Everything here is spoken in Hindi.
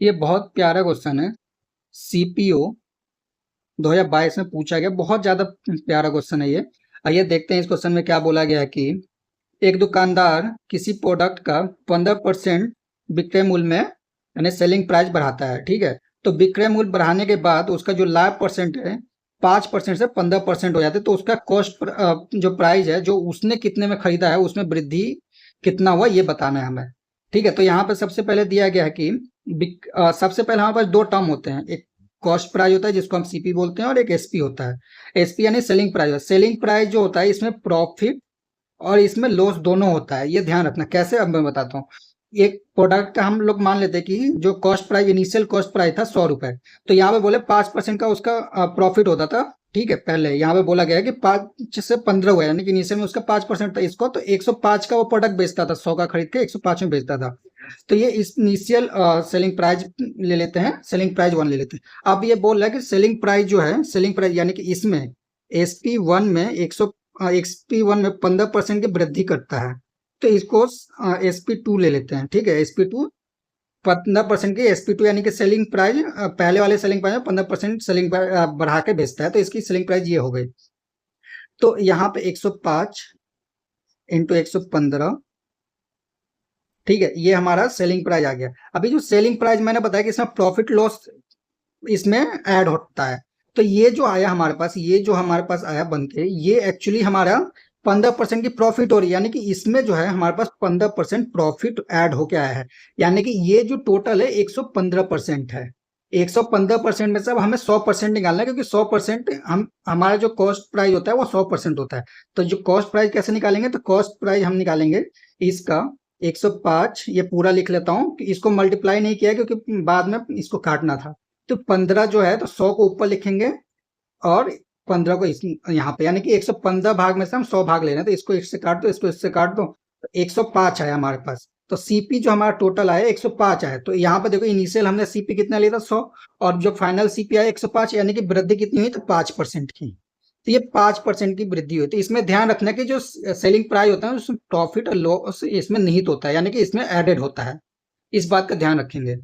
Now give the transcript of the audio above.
ये बहुत प्यारा क्वेश्चन है। सीपीओ 2022 में पूछा गया, बहुत ज्यादा प्यारा क्वेश्चन है ये। आइए देखते हैं इस क्वेश्चन में क्या बोला गया है कि एक दुकानदार किसी प्रोडक्ट का 15% विक्रय मूल्य में यानी सेलिंग प्राइस बढ़ाता है, ठीक है। तो विक्रय मूल्य बढ़ाने के बाद उसका जो लाभ परसेंट है 5% से 15% हो जाते हैं, तो उसका कॉस्ट जो प्राइस है, जो उसने कितने में खरीदा है उसमें वृद्धि कितना हुआ ये बताना है हमें। ठीक है, तो यहाँ पे सबसे पहले दिया गया है कि सबसे पहले हमारे पास दो टर्म होते हैं, एक कॉस्ट प्राइस होता है जिसको हम सीपी बोलते हैं और एक एसपी होता है। एसपी यानी सेलिंग प्राइस। सेलिंग प्राइस जो होता है इसमें प्रॉफिट और इसमें लॉस दोनों होता है, ये ध्यान रखना। कैसे, अब मैं बताता हूँ। एक प्रोडक्ट का हम लोग मान लेते हैं कि जो cost price, initial cost price था 100 रुपए, तो यहाँ पे बोले 5% का उसका प्रॉफिट होता था। ठीक है, पहले यहाँ पे बोला गया है कि 5 से 15 हुआ, यानी कि इनिशियल में उसका 5% था इसको, तो 105 का वो प्रोडक्ट बेचता था, 100 का खरीद के 105 में बेचता था। तो ये इस इनिशियल सेलिंग प्राइस ले लेते हैं, सेलिंग प्राइस 1 ले लेते हैं। अब ये बोल रहा है कि सेलिंग प्राइस जो है, सेलिंग प्राइस यानी कि इसमें SP1 में 100 SP1 में 15% की वृद्धि करता है, तो इसको SP2 ले लेते हैं। ठीक है, SP2 15% की, SP2 यानी कि सेलिंग प्राइस पहले वाले सेलिंग प्राइस में 15% सेलिंग बढ़ा के बेचता है, तो इसकी सेलिंग प्राइस ये हो गई। तो यहाँ पे 105 इंटू 115, ठीक है, ये हमारा सेलिंग प्राइस आ गया। अभी जो सेलिंग प्राइस मैंने बताया कि इसमें प्रॉफिट लॉस इसमें ऐड होता है, तो ये जो आया हमारे पास, ये जो हमारे पास आया बन के, ये एक्चुअली हमारा 15% की प्रॉफिट हो रही है, यानी कि इसमें जो है हमारे पास 15% प्रॉफिट ऐड होके आया है। यानी कि ये जो टोटल है 115% है। 115% में से अब हमें 100% निकालना है, क्योंकि 100% हम, हमारा जो कॉस्ट प्राइस होता है वो 100% होता है। तो जो कॉस्ट प्राइस कैसे निकालेंगे, तो कॉस्ट प्राइस हम निकालेंगे इसका 105, ये पूरा लिख लेता हूँ कि इसको मल्टीप्लाई नहीं किया क्योंकि बाद में इसको काटना था। तो 15 जो है, तो 100 को ऊपर लिखेंगे और 15 को इस यहाँ पे, यानी कि 115 भाग में से हम 100 भाग ले रहे हैं, तो इसको इससे काट दो, इसको इससे काट दो, तो 105 आया हमारे पास। तो सीपी जो हमारा टोटल आया 105 आया। तो यहाँ पे देखो, इनिशियल हमने सीपी कितना लिया था 100, और जो फाइनल सीपी आया 105, यानी कि वृद्धि कितनी हुई, तो 5% की। तो ये 5% की वृद्धि हुई। तो इसमें ध्यान रखना कि जो सेलिंग प्राइस होता है उसमें प्रॉफिट और लॉस इसमें निहित होता है, यानी कि इसमें एडेड होता है। इस बात का ध्यान रखेंगे।